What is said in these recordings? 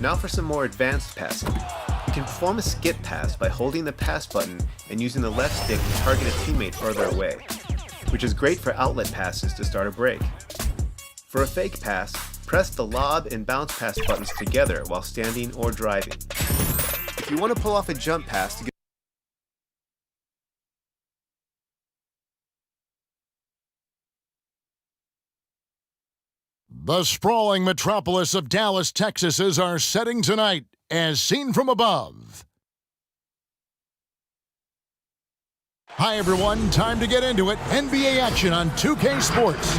Now for some more advanced passing. You can perform a skip pass by holding the pass button and using the left stick to target a teammate further away, which is great for outlet passes to start a break. For a fake pass, press the lob and bounce pass buttons together while standing or driving. If you want to pull off a jump pass to get The sprawling metropolis of Dallas, Texas is our setting tonight, as seen from above. Hi everyone, time to get into it. NBA action on 2K Sports.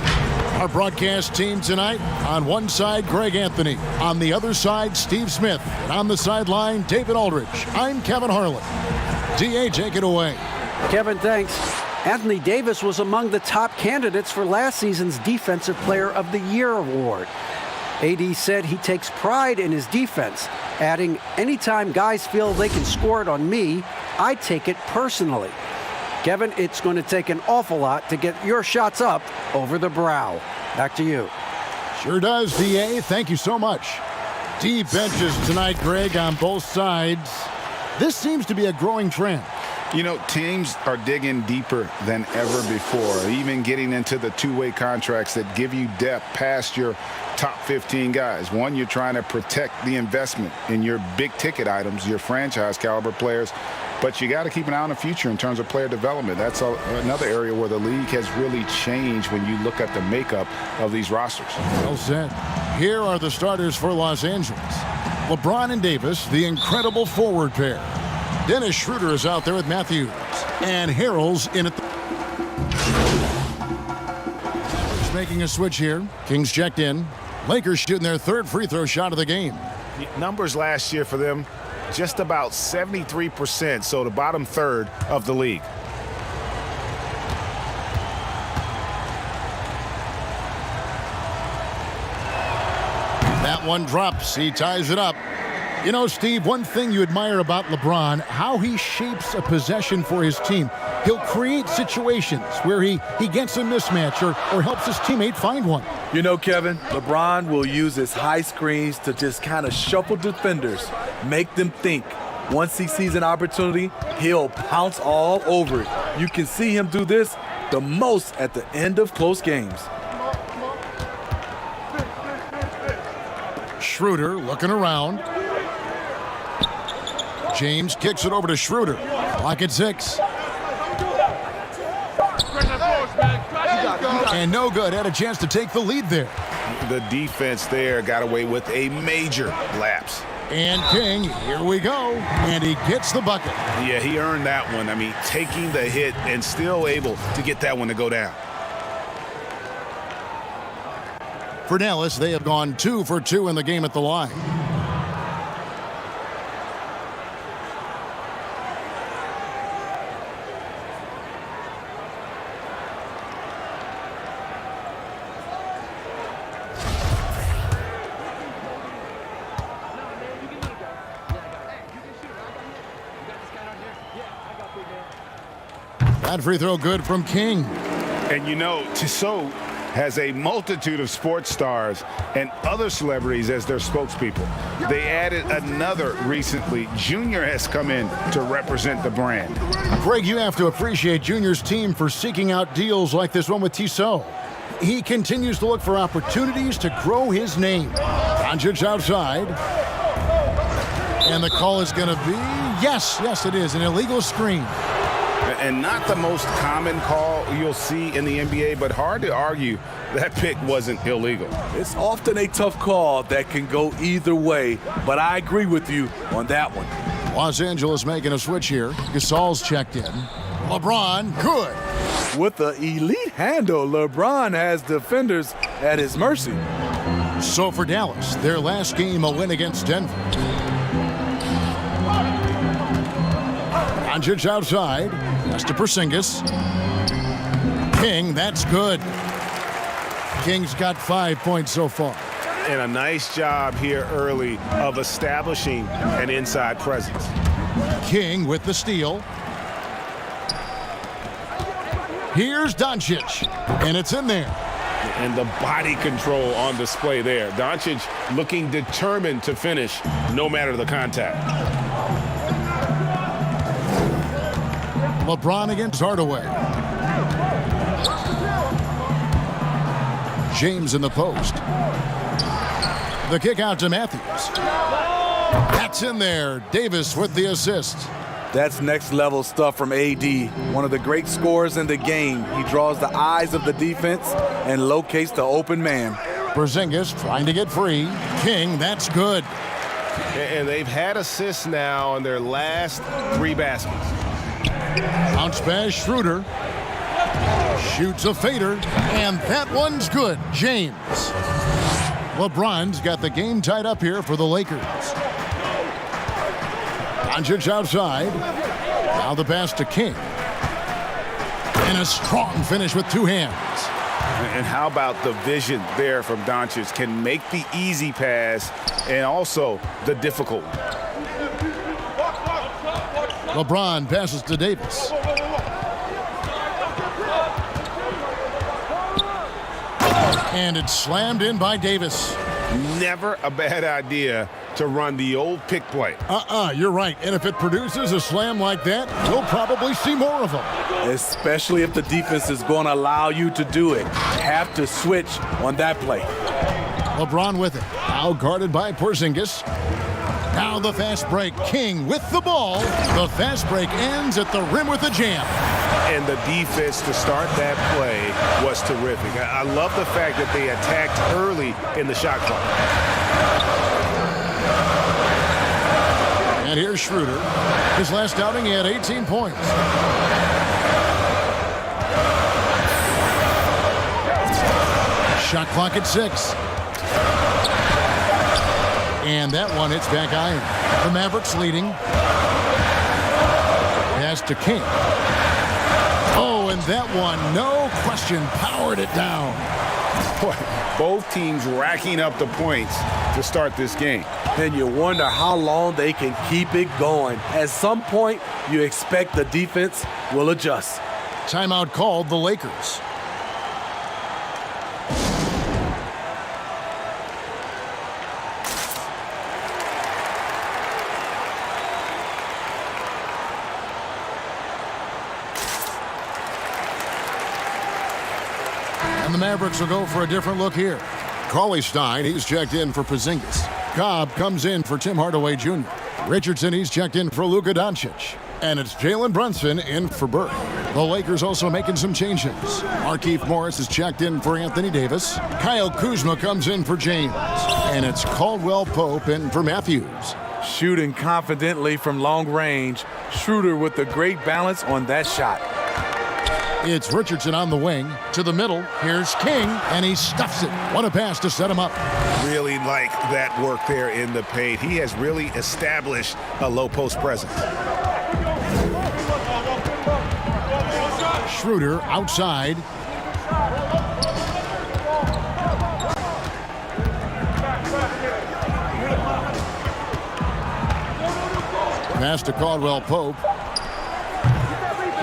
Our broadcast team tonight, on one side, Greg Anthony. On the other side, Steve Smith. And on the sideline, David Aldridge. I'm Kevin Harlan. DA, take it away. Kevin, thanks. Anthony Davis was among the top candidates for last season's Defensive Player of the Year award. AD said he takes pride in his defense, adding, anytime guys feel they can score it on me, I take it personally. Kevin, it's going to take an awful lot to get your shots up over the brow. Back to you. Sure does, DA. Thank you so much. Deep benches tonight, Greg, on both sides. This seems to be a growing trend. You know, teams are digging deeper than ever before, even getting into the two-way contracts that give you depth past your top 15 guys. One, you're trying to protect the investment in your big-ticket items, your franchise-caliber players, but you got to keep an eye on the future in terms of player development. That's another area where the league has really changed when you look at the makeup of these rosters. Well said. Here are the starters for Los Angeles. LeBron and Davis, the incredible forward pair. Dennis Schroeder is out there with Matthews. And Harrell's in at the... He's making a switch here. Kings checked in. Lakers shooting their third free throw shot of the game. Numbers last year for them, just about 73%, so the bottom third of the league. That one drops. He ties it up. You know, Steve, one thing you admire about LeBron, how he shapes a possession for his team. He'll create situations where he gets a mismatch or helps his teammate find one. You know, Kevin, LeBron will use his high screens to just kind of shuffle defenders, make them think. Once he sees an opportunity, he'll pounce all over it. You can see him do this the most at the end of close games. Schroeder looking around. James kicks it over to Schroeder. Clock at 6. And no good. Had a chance to take the lead there. The defense there got away with a major lapse. And King, here we go. And he gets the bucket. Yeah, he earned that one. I mean, taking the hit and still able to get that one to go down. For Dallas, they have gone 2 for 2 in the game at the line. That free throw good from King. And you know, Tissot has a multitude of sports stars and other celebrities as their spokespeople. They added another recently. Junior has come in to represent the brand. Greg, you have to appreciate Junior's team for seeking out deals like this one with Tissot. He continues to look for opportunities to grow his name. Doncic outside. And the call is going to be, yes, it is, an illegal screen. And not the most common call you'll see in the NBA, but hard to argue that pick wasn't illegal. It's often a tough call that can go either way, but I agree with you on that one. Los Angeles making a switch here. Gasol's checked in. LeBron, good. With the elite handle, LeBron has defenders at his mercy. So for Dallas, their last game a win against Denver. Doncic outside. That's to Porzingis. King, that's good. King's got 5 points so far. And a nice job here early of establishing an inside presence. King with the steal. Here's Doncic, and it's in there. And the body control on display there. Doncic looking determined to finish no matter the contact. LeBron against Hardaway. James in the post. The kick out to Matthews. That's in there. Davis with the assist. That's next level stuff from AD. One of the great scorers in the game. He draws the eyes of the defense and locates the open man. Porzingis trying to get free. King, that's good. And they've had assists now on their last 3 baskets. Bounce pass, Schroeder. Shoots a fader, and that one's good. James. LeBron's got the game tied up here for the Lakers. Doncic outside. Now the pass to King. And a strong finish with 2 hands. And how about the vision there from Doncic? Can make the easy pass and also the difficult one. LeBron passes to Davis. And it's slammed in by Davis. Never a bad idea to run the old pick play. You're right. And if it produces a slam like that, we'll probably see more of them. Especially if the defense is going to allow you to do it. Have to switch on that play. LeBron with it. Now guarded by Porzingis. Now the fast break. King with the ball. The fast break ends at the rim with a jam. And the defense to start that play was terrific. I love the fact that they attacked early in the shot clock. And here's Schroeder. His last outing, he had 18 points. Shot clock at 6. And that one hits back iron. The Mavericks leading. Pass to King. Oh, and that one, no question, powered it down. Both teams racking up the points to start this game. And you wonder how long they can keep it going. At some point, you expect the defense will adjust. Timeout called the Lakers. And the Mavericks will go for a different look here. Cauley-Stein, he's checked in for Porzingis. Cobb comes in for Tim Hardaway Jr. Richardson, he's checked in for Luka Doncic. And it's Jalen Brunson in for Burke. The Lakers also making some changes. Markieff Morris is checked in for Anthony Davis. Kyle Kuzma comes in for James. And it's Caldwell Pope in for Matthews. Shooting confidently from long range. Schroeder with a great balance on that shot. It's Richardson on the wing. To the middle. Here's King, and he stuffs it. What a pass to set him up. Really like that work there in the paint. He has really established a low post presence. Schroeder outside. Pass to Caldwell Pope.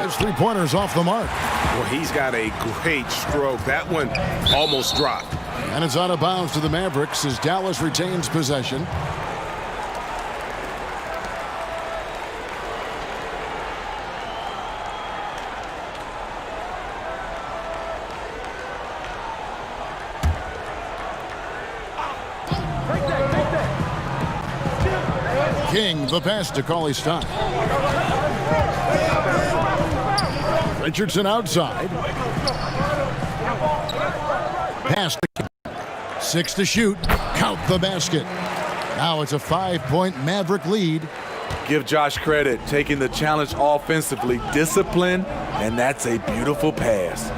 His 3-pointers off the mark. Well, he's got a great stroke. That one almost dropped. And it's out of bounds to the Mavericks as Dallas retains possession. King, the pass to Cauley-Stein. Richardson outside. Pass to King. 6 to shoot. Count the basket. Now it's a 5-point Maverick lead. Give Josh credit, taking the challenge offensively, discipline, and that's a beautiful pass.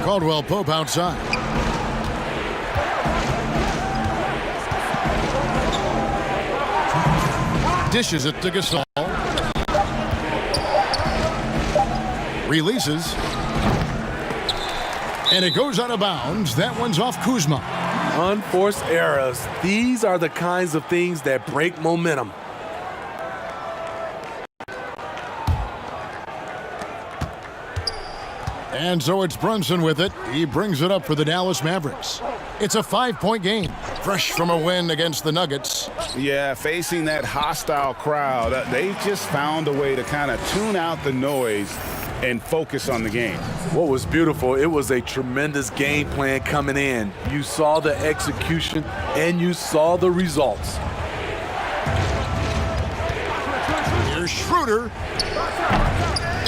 Caldwell Pope outside. Dishes it to Gasol. Releases. And it goes out of bounds. That one's off Kuzma. Unforced errors. These are the kinds of things that break momentum. And so it's Brunson with it. He brings it up for the Dallas Mavericks. It's a 5-point game, fresh from a win against the Nuggets. Yeah, facing that hostile crowd, they've just found a way to kind of tune out the noise and focus on the game. What was beautiful, it was a tremendous game plan coming in. You saw the execution and you saw the results. Here's Schroeder.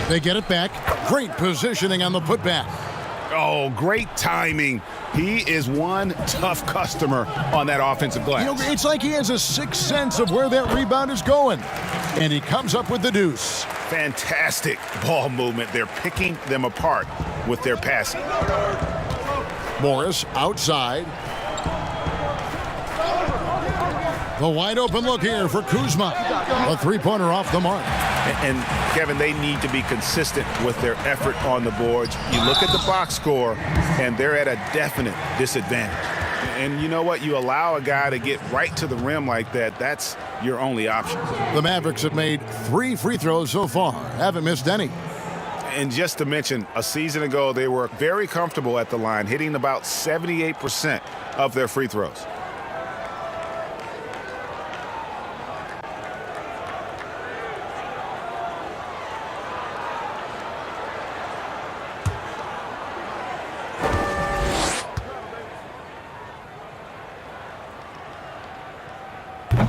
They get it back. Great positioning on the putback. Oh, great timing. He is one tough customer on that offensive glass. It's like he has a sixth sense of where that rebound is going. And he comes up with the deuce. Fantastic ball movement. They're picking them apart with their passing. Morris outside. The wide open look here for Kuzma. A three-pointer off the mark. And Kevin, they need to be consistent with their effort on the boards. You look at the box score, and they're at a definite disadvantage. And you know what? You allow a guy to get right to the rim like that, that's your only option. The Mavericks have made 3 free throws so far. Haven't missed any. And just to mention, a season ago, they were very comfortable at the line, hitting about 78% of their free throws.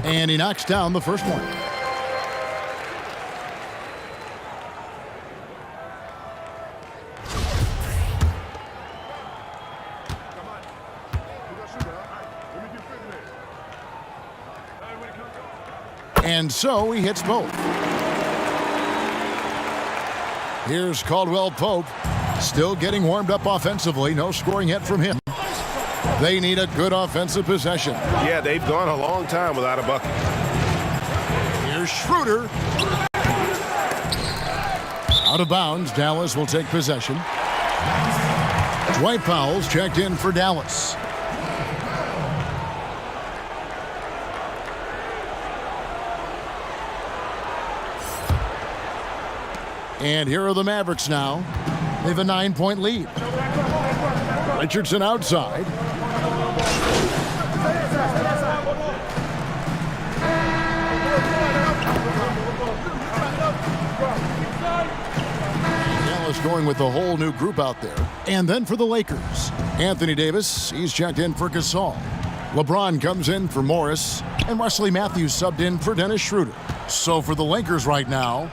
And he knocks down the first one. And so he hits both. Here's Caldwell Pope, still getting warmed up offensively. No scoring yet from him. They need a good offensive possession. Yeah, they've gone a long time without a bucket. Here's Schroeder. Out of bounds, Dallas will take possession. Dwight Powell's checked in for Dallas. And here are the Mavericks now. They have a 9-point lead. Richardson outside. Dallas going with a whole new group out there. And then for the Lakers, Anthony Davis, he's checked in for Gasol. LeBron comes in for Morris, and Wesley Matthews subbed in for Dennis Schroeder. So for the Lakers right now,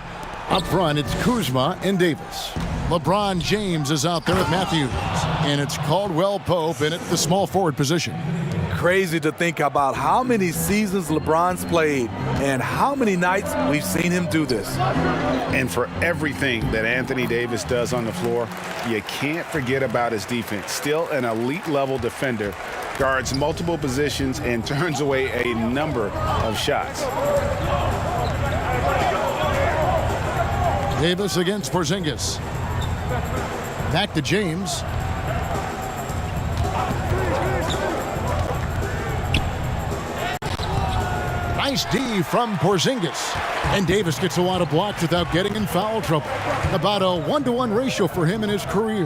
up front, it's Kuzma and Davis. LeBron James is out there with Matthews. And it's Caldwell Pope in at the small forward position. Crazy to think about how many seasons LeBron's played and how many nights we've seen him do this. And for everything that Anthony Davis does on the floor, you can't forget about his defense. Still an elite level defender, guards multiple positions and turns away a number of shots. Davis against Porzingis. Back to James. Nice D from Porzingis. And Davis gets a lot of blocks without getting in foul trouble. About a 1-to-1 ratio for him in his career.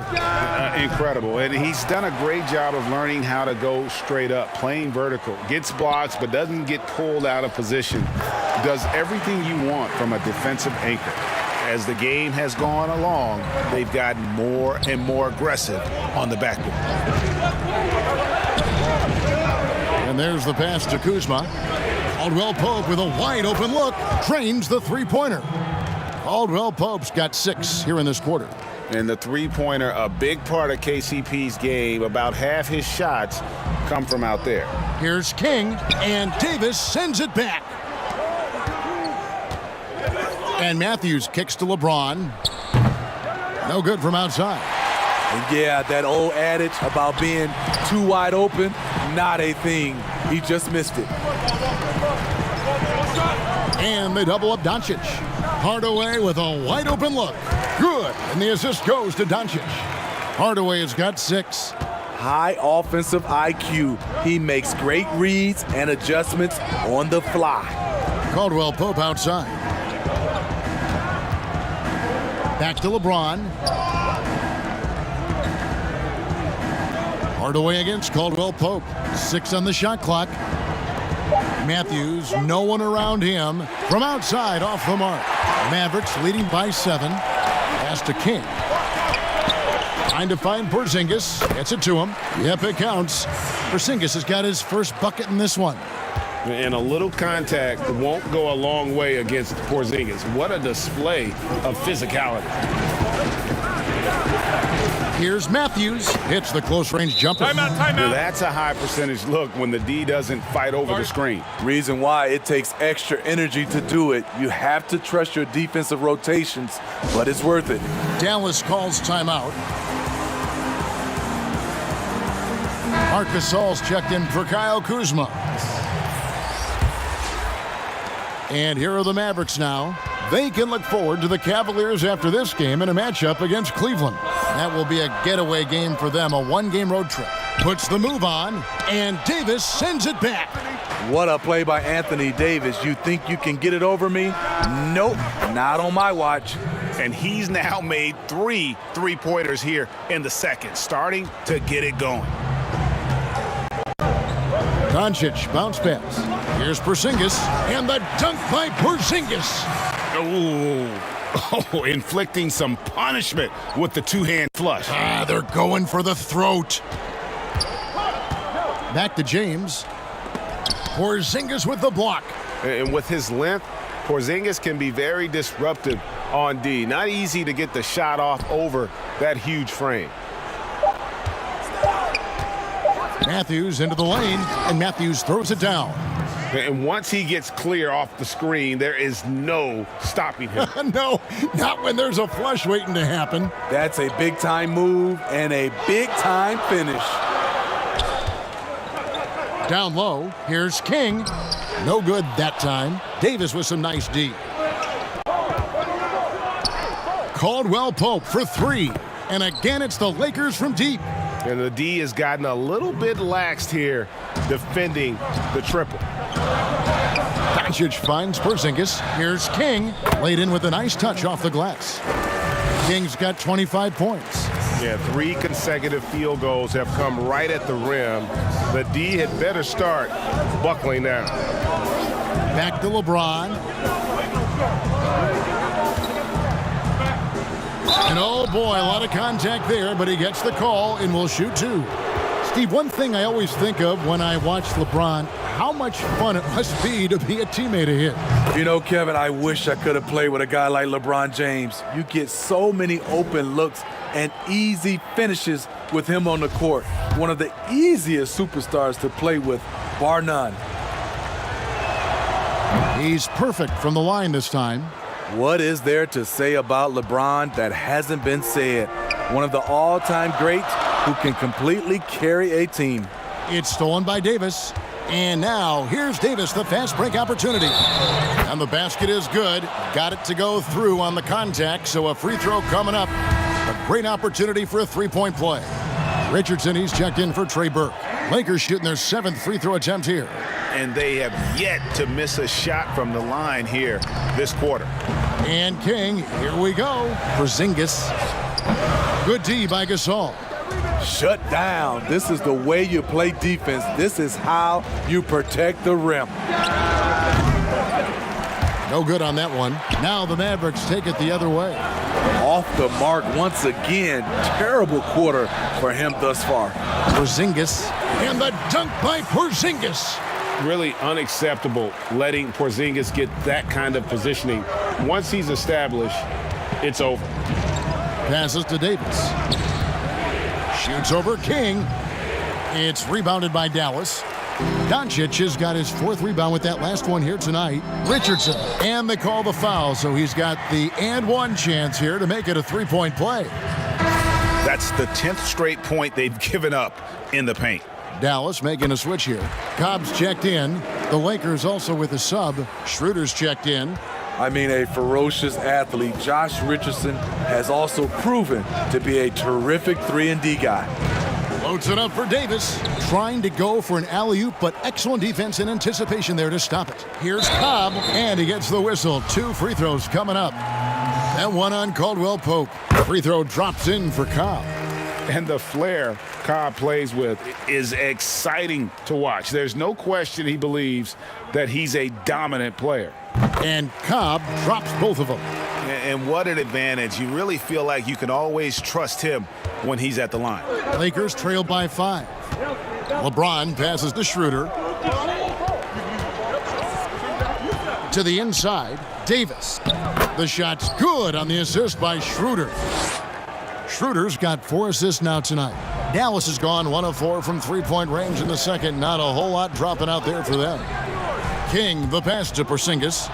Incredible. And he's done a great job of learning how to go straight up, playing vertical. Gets blocks, but doesn't get pulled out of position. Does everything you want from a defensive anchor. As the game has gone along, they've gotten more and more aggressive on the backboard. And there's the pass to Kuzma. Caldwell Pope with a wide open look, trains the three-pointer. Caldwell Pope's got 6 here in this quarter. And the three-pointer, a big part of KCP's game. About half his shots come from out there. Here's King, and Davis sends it back. And Matthews kicks to LeBron. No good from outside. And yeah, that old adage about being too wide open, not a thing. He just missed it. And they double up Doncic. Hardaway with a wide open look. Good. And the assist goes to Doncic. Hardaway has got 6. High offensive IQ. He makes great reads and adjustments on the fly. Caldwell Pope outside. Back to LeBron. away against Caldwell Pope. 6 on the shot clock. Matthews, no one around him. From outside, off the mark. Mavericks leading by 7. Pass to King. Trying to find Porzingis. Gets it to him. Yep, it counts. Porzingis has got his first bucket in this one. And a little contact won't go a long way against Porzingis. What a display of physicality. Here's Matthews. Hits the close-range jumper. Timeout. That's a high percentage look when the D doesn't fight over the screen. Reason why it takes extra energy to do it. You have to trust your defensive rotations, but it's worth it. Dallas calls timeout. Marc Gasol's checked in for Kyle Kuzma. And here are the Mavericks now. They can look forward to the Cavaliers after this game in a matchup against Cleveland. That will be a getaway game for them, a one-game road trip. Puts the move on, and Davis sends it back. What a play by Anthony Davis. You think you can get it over me? Nope, not on my watch. And he's now made 3 three-pointers here in the second, starting to get it going. Doncic, bounce pass. Here's Porzingis, and the dunk by Porzingis. Oh, inflicting some punishment with the two-hand flush. They're going for the throat. Back to James. Porzingis with the block. And with his length, Porzingis can be very disruptive on D. Not easy to get the shot off over that huge frame. Matthews into the lane, and Matthews throws it down. And once he gets clear off the screen, there is no stopping him. No, not when there's a flush waiting to happen. That's a big-time move and a big-time finish. Down low, here's King. No good that time. Davis with some nice D. Caldwell Pope for 3. And again, it's the Lakers from deep. And the D has gotten a little bit laxed here defending the triple. Doncic finds Porzingis. Here's King. Laid in with a nice touch off the glass. King's got 25 points. Yeah, 3 consecutive field goals have come right at the rim. The D had better start buckling down. Back to LeBron. And oh boy, a lot of contact there, but he gets the call and will shoot 2. Steve, one thing I always think of when I watch LeBron, how much fun it must be to be a teammate of his. You know, Kevin, I wish I could have played with a guy like LeBron James. You get so many open looks and easy finishes with him on the court. One of the easiest superstars to play with, bar none. He's perfect from the line this time. What is there to say about LeBron that hasn't been said? One of the all-time greats who can completely carry a team. It's stolen by Davis. And now, here's Davis, the fast break opportunity. And the basket is good. Got it to go through on the contact, so a free throw coming up. A great opportunity for a three-point play. Richardson, he's checked in for Trey Burke. Lakers shooting their 7th free throw attempt here. And they have yet to miss a shot from the line here this quarter. And King, here we go. Porzingis. Good D by Gasol. Shut down. This is the way you play defense. This is how you protect the rim. No good on that one. Now the Mavericks take it the other way. Off the mark once again. Terrible quarter for him thus far. Porzingis. And the dunk by Porzingis. Really unacceptable letting Porzingis get that kind of positioning. Once he's established, it's over. Passes to Davis. Shoots over King. It's rebounded by Dallas. Doncic has got his 4th rebound with that last one here tonight. Richardson. And they call the foul, so he's got the and one chance here to make it a three-point play. That's the 10th straight point they've given up in the paint. Dallas making a switch here. Cobb's checked in. The Lakers also with a sub. Schroeder's checked in. I mean, a ferocious athlete. Josh Richardson has also proven to be a terrific 3-and-D guy. Loads it up for Davis. Trying to go for an alley-oop, but excellent defense and anticipation there to stop it. Here's Cobb, and he gets the whistle. 2 free throws coming up. That one on Caldwell Pope. Free throw drops in for Cobb. And the flair Cobb plays with is exciting to watch. There's no question he believes that he's a dominant player. And Cobb drops both of them. And what an advantage. You really feel like you can always trust him when he's at the line. Lakers trail by 5. LeBron passes to Schroeder. To the inside, Davis. The shot's good on the assist by Schroeder. Schroeder's got 4 assists now tonight. Dallas has gone 1 of 4 from three-point range in the second. Not a whole lot dropping out there for them. King, the pass to Porzingis.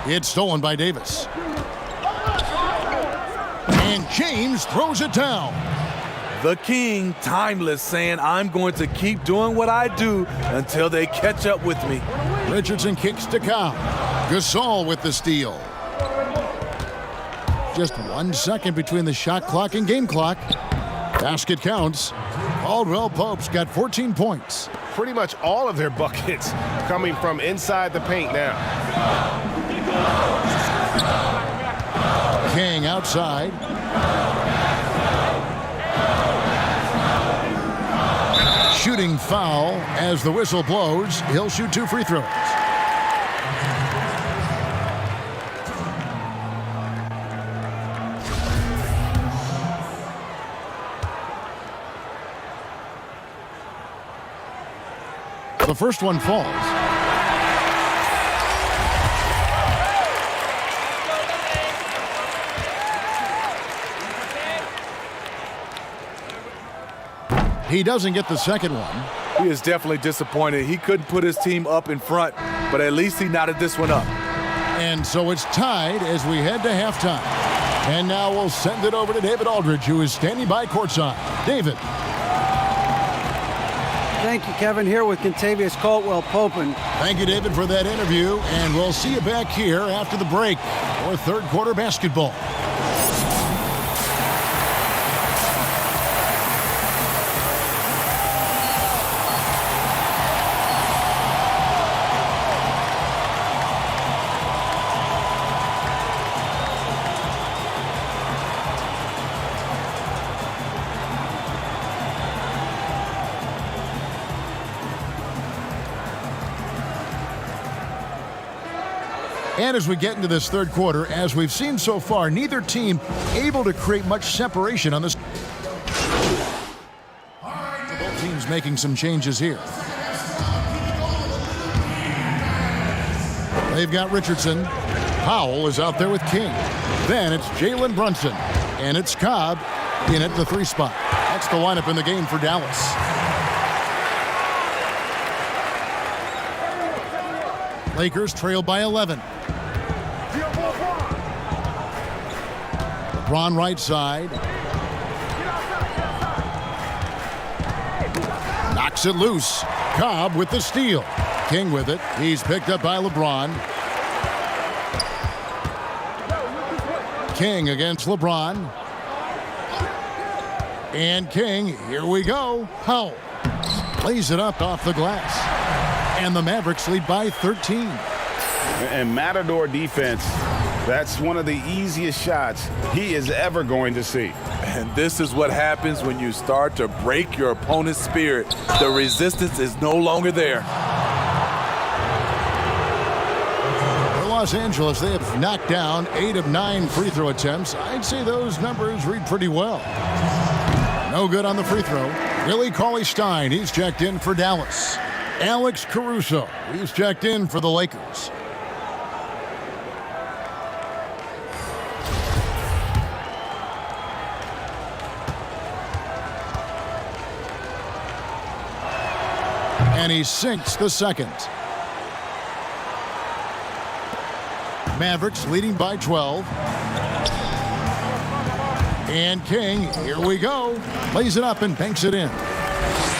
It's stolen by Davis. And James throws it down. The King, timeless, saying, I'm going to keep doing what I do until they catch up with me. Richardson kicks to Cobb. Gasol with the steal. Just 1 second between the shot clock and game clock. Basket counts. Caldwell Pope's got 14 points. Pretty much all of their buckets coming from inside the paint now. King outside. Shooting foul as the whistle blows. He'll shoot 2 free throws. The first one falls. He doesn't get the second one. He is definitely disappointed. He couldn't put his team up in front, but at least he knotted this one up. And so it's tied as we head to halftime. And now we'll send it over to David Aldridge, who is standing by courtside. David. Thank you, Kevin. Here with Kentavious Caldwell-Pope. Thank you, David, for that interview. And we'll see you back here after the break for third quarter basketball. And as we get into this third quarter, as we've seen so far, neither team able to create much separation on this. Both teams making some changes here. They've got Richardson. Powell is out there with King. Then it's Jalen Brunson. And it's Cobb in at the 3 spot. That's the lineup in the game for Dallas. Lakers trail by 11. LeBron right side. Knocks it loose. Cobb with the steal. King with it. He's picked up by LeBron. King against LeBron. And King, here we go. Powell lays it up off the glass. And the Mavericks lead by 13. And Matador defense, that's one of the easiest shots he is ever going to see. And this is what happens when you start to break your opponent's spirit. The resistance is no longer there. For Los Angeles, they have knocked down 8 of 9 free throw attempts. I'd say those numbers read pretty well. No good on the free throw. Willie Cauley-Stein, he's checked in for Dallas. Alex Caruso, he's checked in for the Lakers. And he sinks the second. Mavericks leading by 12. And King, here we go. Lays it up and banks it in.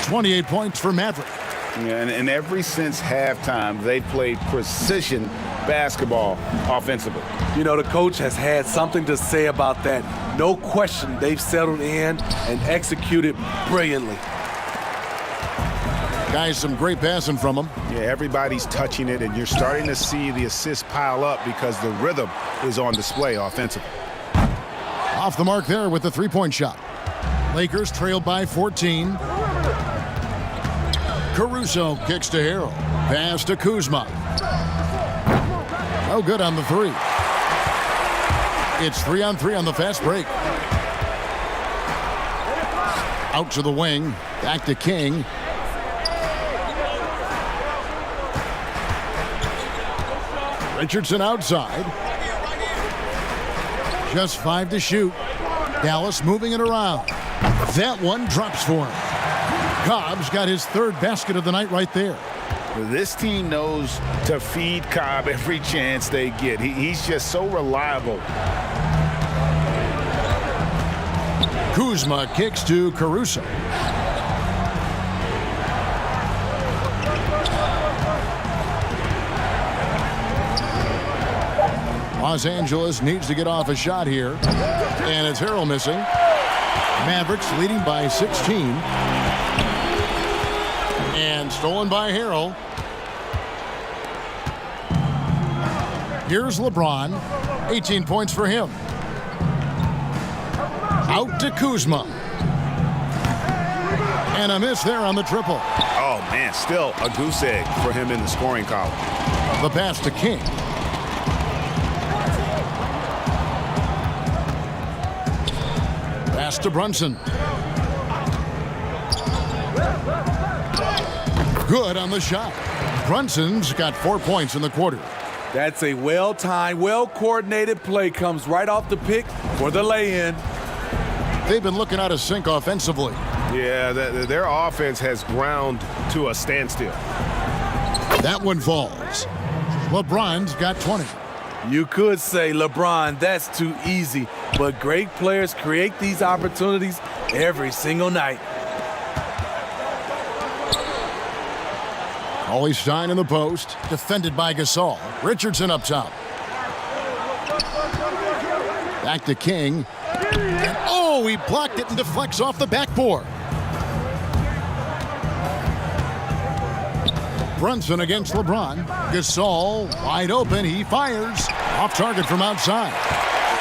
28 points for Maverick. Yeah, and ever since halftime, they've played precision basketball offensively. You know, the coach has had something to say about that. No question, they've settled in and executed brilliantly. Guys, some great passing from them. Yeah, everybody's touching it, and you're starting to see the assists pile up because the rhythm is on display offensively. Off the mark there with the three-point shot. Lakers trail by 14. Caruso kicks to Harrell. Pass to Kuzma. No good on the three. It's 3-on-3 on the fast break. Out to the wing. Back to King. Richardson outside. Just 5 to shoot. Dallas moving it around. That one drops for him. Cobb's got his 3rd basket of the night right there. This team knows to feed Cobb every chance they get. He's just so reliable. Kuzma kicks to Caruso. Los Angeles needs to get off a shot here. And it's Harrell missing. Mavericks leading by 16. And stolen by Harrell. Here's LeBron. 18 points for him. Out to Kuzma. And a miss there on the triple. Oh, man, still a goose egg for him in the scoring column. The pass to King. Pass to Brunson. Good on the shot. Brunson's got 4 points in the quarter. That's a well-timed, well-coordinated play. Comes right off the pick for the lay-in. They've been looking out of sync offensively. Yeah, their offense has ground to a standstill. That one falls. LeBron's got 20. You could say, LeBron, that's too easy. But great players create these opportunities every single night. Stein in the post, defended by Gasol. Richardson up top. Back to King. And oh, he blocked it and deflects off the backboard. Brunson against LeBron. Gasol wide open. He fires. Off target from outside.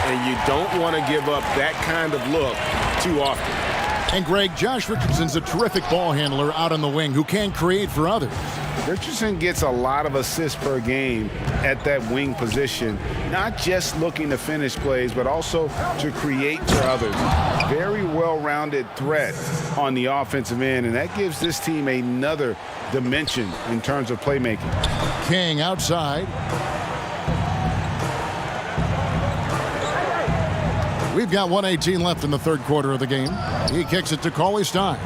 And you don't want to give up that kind of look too often. And Greg, Josh Richardson's a terrific ball handler out on the wing who can create for others. Richardson gets a lot of assists per game at that wing position, not just looking to finish plays, but also to create for others. Very well-rounded threat on the offensive end, and that gives this team another dimension in terms of playmaking. King outside. We've got 1:18 left in the 3rd quarter of the game. He kicks it to Stein.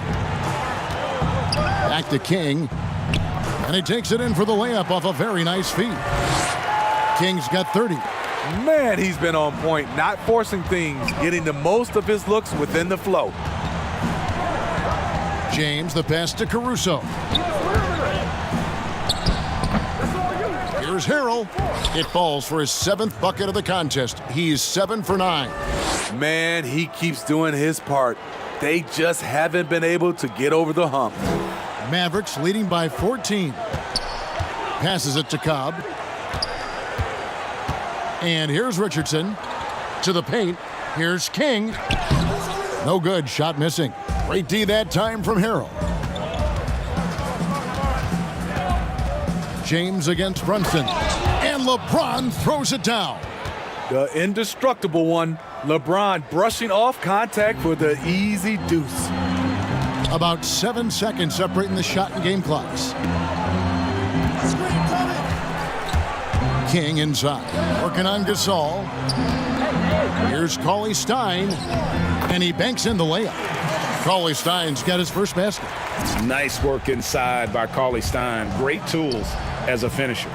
Back to King. And he takes it in for the layup off a very nice feed. King's got 30. Man, he's been on point, not forcing things, getting the most of his looks within the flow. James, the pass to Caruso. Here's Harrell. It falls for his 7th bucket of the contest. He's 7 for 9. Man, he keeps doing his part. They just haven't been able to get over the hump. Mavericks leading by 14. Passes it to Cobb. And here's Richardson to the paint. Here's King. No good. Shot missing. Great D that time from Harrell. James against Brunson. And LeBron throws it down. The indestructible one. LeBron brushing off contact for the easy deuce. About 7 seconds separating the shot and game clocks. King inside. Working on Gasol. Here's Stein. And he banks in the layup. Stein's got his first basket. Nice work inside by Stein. Great tools as a finisher.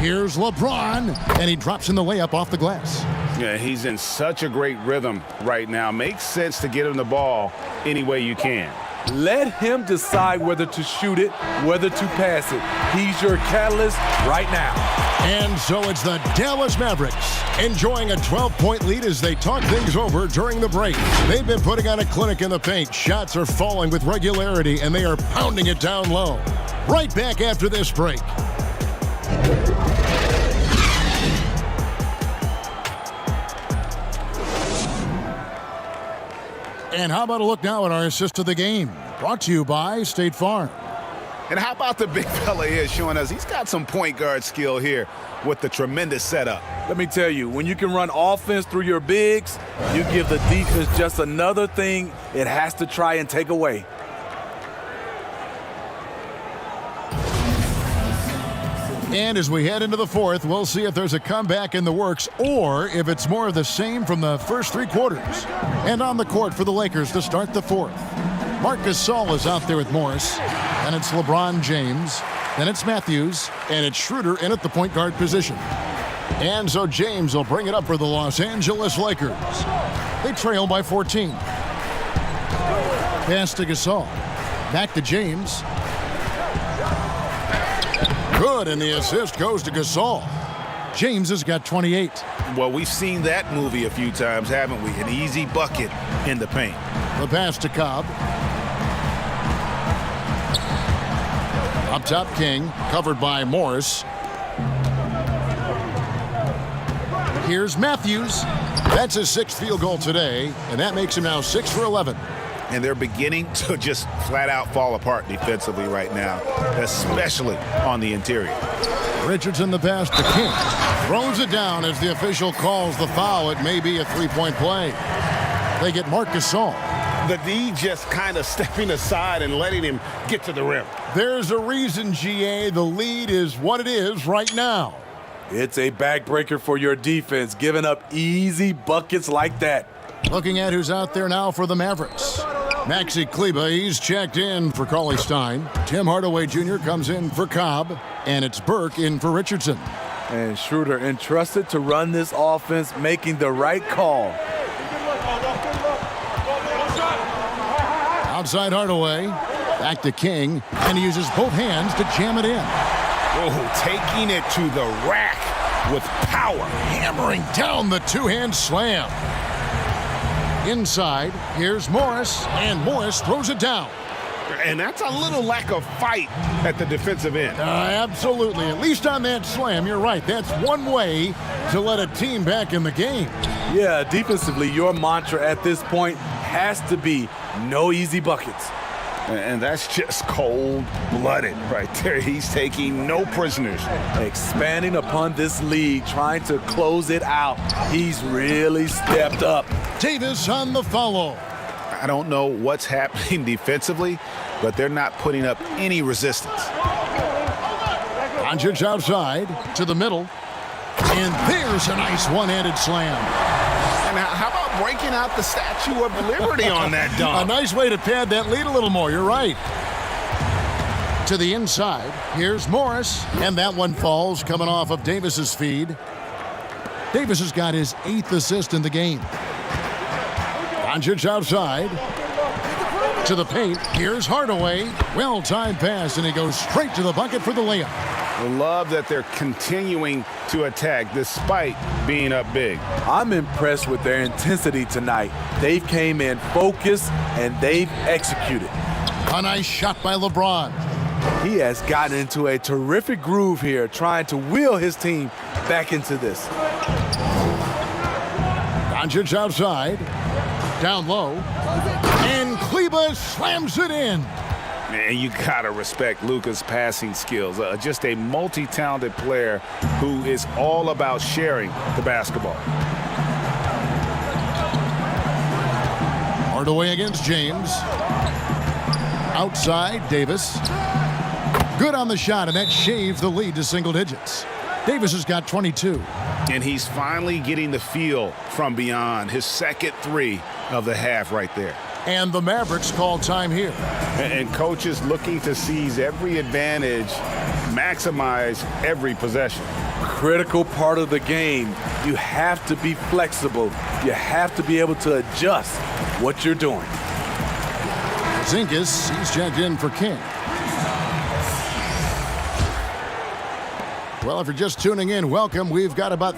Here's LeBron. And he drops in the layup off the glass. Yeah, he's in such a great rhythm right now. Makes sense to get him the ball any way you can. Let him decide whether to shoot it, whether to pass it. He's your catalyst right now. And so it's the Dallas Mavericks enjoying a 12-point lead as they talk things over during the break. They've been putting on a clinic in the paint. Shots are falling with regularity, and they are pounding it down low. Right back after this break. And how about a look now at our assist of the game? Brought to you by State Farm. And how about the big fella here showing us he's got some point guard skill here with the tremendous setup. Let me tell you, when you can run offense through your bigs, you give the defense just another thing it has to try and take away. And as we head into the fourth, we'll see if there's a comeback in the works or if it's more of the same from the first three quarters. And on the court for the Lakers to start the fourth, Marcus Gasol is out there with Morris, and it's LeBron James, then it's Matthews, and it's Schroeder in at the point guard position. And so James will bring it up for the Los Angeles Lakers. They trail by 14. Pass to Gasol. Back to James. Good, and the assist goes to Gasol. James has got 28. Well, we've seen that movie a few times, haven't we? An easy bucket in the paint. The pass to Cobb. Up top, King, covered by Morris. Here's Matthews. That's his sixth field goal today, and that makes him now 6 for 11. And they're beginning to just flat out fall apart defensively right now, especially on the interior. Richardson the pass to King. Throws it down as the official calls the foul. It may be a three-point play. They get Marcus Gasol. The D just kind of stepping aside and letting him get to the rim. There's a reason, GA. The lead is what it is right now. It's a backbreaker for your defense, giving up easy buckets like that. Looking at who's out there now for the Mavericks. Maxi Kleber, he's checked in for Cauley Stein. Tim Hardaway Jr. comes in for Cobb. And it's Burke in for Richardson. And Schroeder entrusted to run this offense, making the right call. Outside Hardaway. Back to King. And he uses both hands to jam it in. Oh, taking it to the rack with power. Hammering down the two-hand slam. Inside, here's Morris, and Morris throws it down. And that's a little lack of fight at the defensive end. Absolutely. At least on that slam, you're right. That's one way to let a team back in the game. Yeah, defensively, your mantra at this point has to be no easy buckets. And that's just cold-blooded right there. He's taking no prisoners. Expanding upon this lead, trying to close it out. He's really stepped up. Davis on the follow. I don't know what's happening defensively, but they're not putting up any resistance. Doncic outside to the middle. And there's a nice one-handed slam. And how about breaking out the Statue of Liberty on that dunk? A nice way to pad that lead a little more. You're right. To the inside. Here's Morris. And that one falls coming off of Davis's feed. Davis has got his 8th assist in the game. Doncic outside. To the paint. Here's Hardaway. Well-timed pass, and he goes straight to the bucket for the layup. I love that they're continuing to attack despite being up big. I'm impressed with their intensity tonight. They've came in focused, and they've executed. A nice shot by LeBron. He has gotten into a terrific groove here, trying to wheel his team back into this. Doncic outside. Down low. And Kleber slams it in. And you gotta respect Luka's passing skills. Just a multi-talented player who is all about sharing the basketball. Hardaway against James. Outside, Davis. Good on the shot, and that shaved the lead to single digits. Davis has got 22. And he's finally getting the feel from beyond. His second three of the half right there. And the Mavericks call time here. And coaches looking to seize every advantage, maximize every possession. Critical part of the game. You have to be flexible. You have to be able to adjust what you're doing. Zinkas, he's checked in for King. Well, if you're just tuning in, welcome. We've got about...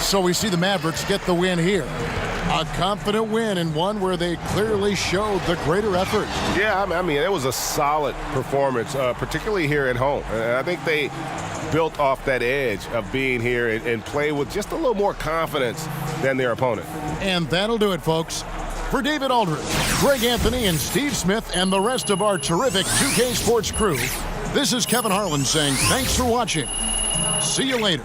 So we see the Mavericks get the win here. A confident win and one where they clearly showed the greater effort. Yeah, I mean, it was a solid performance, particularly here at home. And I think they built off that edge of being here and play with just a little more confidence than their opponent. And that'll do it, folks. For David Aldridge, Greg Anthony, and Steve Smith, and the rest of our terrific 2K Sports crew, this is Kevin Harlan saying thanks for watching. See you later.